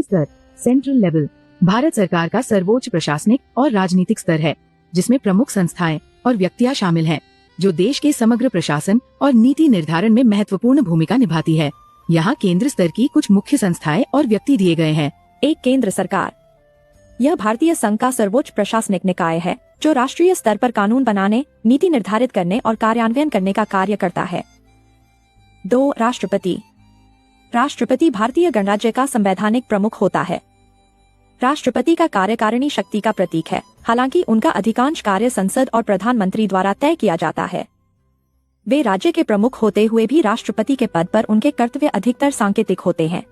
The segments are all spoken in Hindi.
स्तर सेंट्रल लेवल भारत सरकार का सर्वोच्च प्रशासनिक और राजनीतिक स्तर है, जिसमें प्रमुख संस्थाएं और व्यक्तियां शामिल हैं, जो देश के समग्र प्रशासन और नीति निर्धारण में महत्वपूर्ण भूमिका निभाती है। यहाँ केंद्र स्तर की कुछ मुख्य संस्थाएं और व्यक्ति दिए गए हैं। एक, केंद्र सरकार। यह भारतीय संघ का सर्वोच्च प्रशासनिक निकाय है, जो राष्ट्रीय स्तर पर कानून बनाने, नीति निर्धारित करने और कार्यान्वयन करने का कार्य करता है। 2, राष्ट्रपति। राष्ट्रपति भारतीय गणराज्य का संवैधानिक प्रमुख होता है। राष्ट्रपति का कार्यकारिणी शक्ति का प्रतीक है, हालांकि उनका अधिकांश कार्य संसद और प्रधानमंत्री द्वारा तय किया जाता है। वे राज्य के प्रमुख होते हुए भी राष्ट्रपति के पद पर उनके कर्तव्य अधिकतर सांकेतिक होते हैं।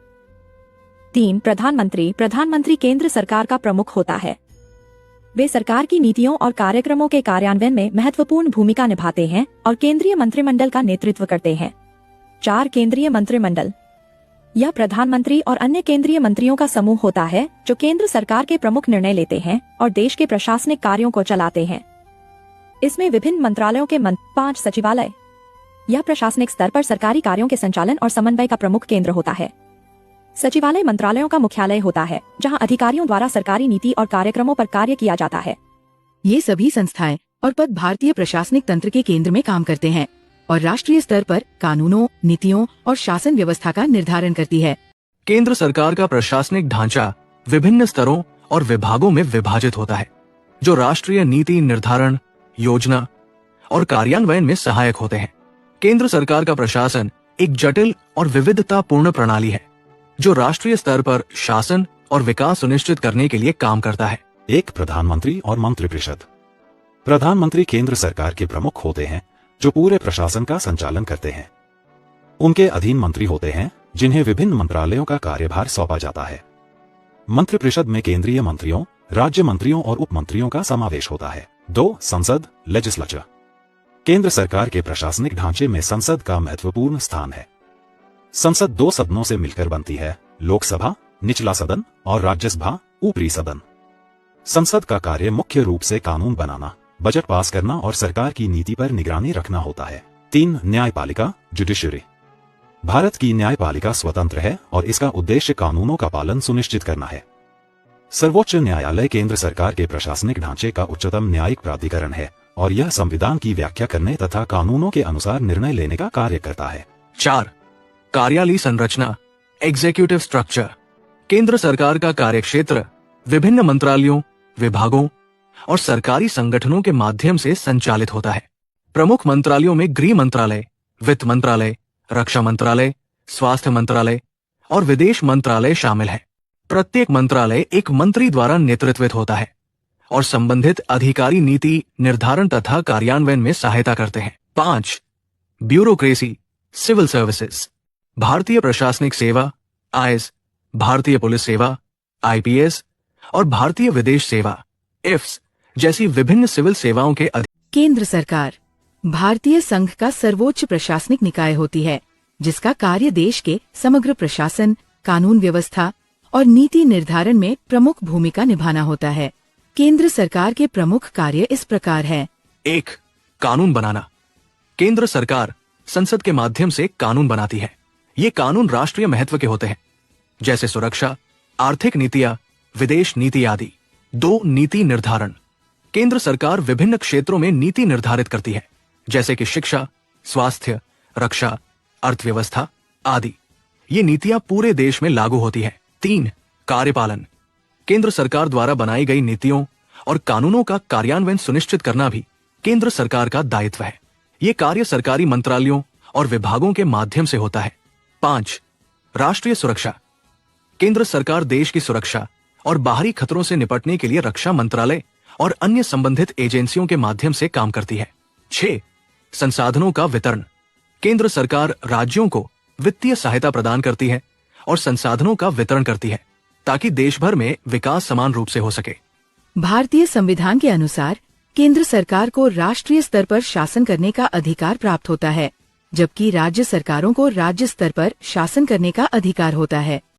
3, प्रधानमंत्री। प्रधानमंत्री केंद्र सरकार का प्रमुख होता है। वे सरकार की नीतियों और कार्यक्रमों के कार्यान्वयन में महत्वपूर्ण भूमिका निभाते हैं और केंद्रीय मंत्रिमंडल का नेतृत्व करते हैं। 4, केंद्रीय मंत्रिमंडल। यह प्रधानमंत्री और अन्य केंद्रीय मंत्रियों का समूह होता है, जो केंद्र सरकार के प्रमुख निर्णय लेते हैं और देश के प्रशासनिक कार्यों को चलाते हैं। इसमें विभिन्न मंत्रालयों के 5, सचिवालय। यह प्रशासनिक स्तर पर सरकारी कार्यों के संचालन और समन्वय का प्रमुख केंद्र होता है। सचिवालय मंत्रालयों का मुख्यालय होता है, जहां अधिकारियों द्वारा सरकारी नीति और कार्यक्रमों पर कार्य किया जाता है। ये सभी संस्थाएं और पद भारतीय प्रशासनिक तंत्र के केंद्र में काम करते हैं और राष्ट्रीय स्तर पर कानूनों, नीतियों और शासन व्यवस्था का निर्धारण करती है। केंद्र सरकार का प्रशासनिक ढांचा विभिन्न स्तरों और विभागों में विभाजित होता है, जो राष्ट्रीय नीति निर्धारण, योजना और कार्यान्वयन में सहायक होते हैं। केंद्र सरकार का प्रशासन एक जटिल और विविधतापूर्ण प्रणाली है, जो राष्ट्रीय स्तर पर शासन और विकास सुनिश्चित करने के लिए काम करता है। 1, प्रधानमंत्री और मंत्रिपरिषद। प्रधानमंत्री केंद्र सरकार के प्रमुख होते हैं, जो पूरे प्रशासन का संचालन करते हैं। उनके अधीन मंत्री होते हैं, जिन्हें विभिन्न मंत्रालयों का कार्यभार सौंपा जाता है। मंत्रिपरिषद में केंद्रीय मंत्रियों, राज्य मंत्रियों और उप मंत्रियों का समावेश होता है। 2, संसद, लेजिस्लेचर। केंद्र सरकार के प्रशासनिक ढांचे में संसद का महत्वपूर्ण स्थान है। संसद 2 सदनों से मिलकर बनती है, लोकसभा, निचला सदन, और राज्यसभा, ऊपरी सदन। संसद का कार्य मुख्य रूप से कानून बनाना, बजट पास करना और सरकार की नीति पर निगरानी रखना होता है। 3, न्यायपालिका, जुडिशरी। भारत की न्यायपालिका स्वतंत्र है और इसका उद्देश्य कानूनों का पालन सुनिश्चित करना है। सर्वोच्च न्यायालय केंद्र सरकार के प्रशासनिक ढांचे का उच्चतम न्यायिक प्राधिकरण है और यह संविधान की व्याख्या करने तथा कानूनों के अनुसार निर्णय लेने का कार्य करता है। 4, कार्यालयीय संरचना, एग्जीक्यूटिव स्ट्रक्चर। केंद्र सरकार का कार्यक्षेत्र विभिन्न मंत्रालयों, विभागों और सरकारी संगठनों के माध्यम से संचालित होता है। प्रमुख मंत्रालयों में गृह मंत्रालय, वित्त मंत्रालय, रक्षा मंत्रालय, स्वास्थ्य मंत्रालय और विदेश मंत्रालय शामिल है। प्रत्येक मंत्रालय एक मंत्री द्वारा नेतृत्वित होता है और संबंधित अधिकारी नीति निर्धारण तथा कार्यान्वयन में सहायता करते हैं। 5, ब्यूरोक्रेसी, सिविल सर्विसेज। भारतीय प्रशासनिक सेवा, आईएएस, भारतीय पुलिस सेवा, आईपीएस और भारतीय विदेश सेवा, IFS जैसी विभिन्न सिविल सेवाओं के केंद्र सरकार भारतीय संघ का सर्वोच्च प्रशासनिक निकाय होती है, जिसका कार्य देश के समग्र प्रशासन, कानून व्यवस्था और नीति निर्धारण में प्रमुख भूमिका निभाना होता है। केंद्र सरकार के प्रमुख कार्य इस प्रकार है। 1, कानून बनाना। केंद्र सरकार संसद के माध्यम से कानून बनाती है। ये कानून राष्ट्रीय महत्व के होते हैं, जैसे सुरक्षा, आर्थिक नीतियां, विदेश नीति आदि। 2, नीति निर्धारण। केंद्र सरकार विभिन्न क्षेत्रों में नीति निर्धारित करती है, जैसे कि शिक्षा, स्वास्थ्य, रक्षा, अर्थव्यवस्था आदि। ये नीतियां पूरे देश में लागू होती है। 3, कार्यपालन। केंद्र सरकार द्वारा बनाई गई नीतियों और कानूनों का कार्यान्वयन सुनिश्चित करना भी केंद्र सरकार का दायित्व है। ये कार्य सरकारी मंत्रालयों और विभागों के माध्यम से होता है। 5, राष्ट्रीय सुरक्षा। केंद्र सरकार देश की सुरक्षा और बाहरी खतरों से निपटने के लिए रक्षा मंत्रालय और अन्य संबंधित एजेंसियों के माध्यम से काम करती है। 6, संसाधनों का वितरण। केंद्र सरकार राज्यों को वित्तीय सहायता प्रदान करती है और संसाधनों का वितरण करती है, ताकि देश भर में विकास समान रूप से हो सके। भारतीय संविधान के अनुसार केंद्र सरकार को राष्ट्रीय स्तर पर शासन करने का अधिकार प्राप्त होता है, जबकि राज्य सरकारों को राज्य स्तर पर शासन करने का अधिकार होता है।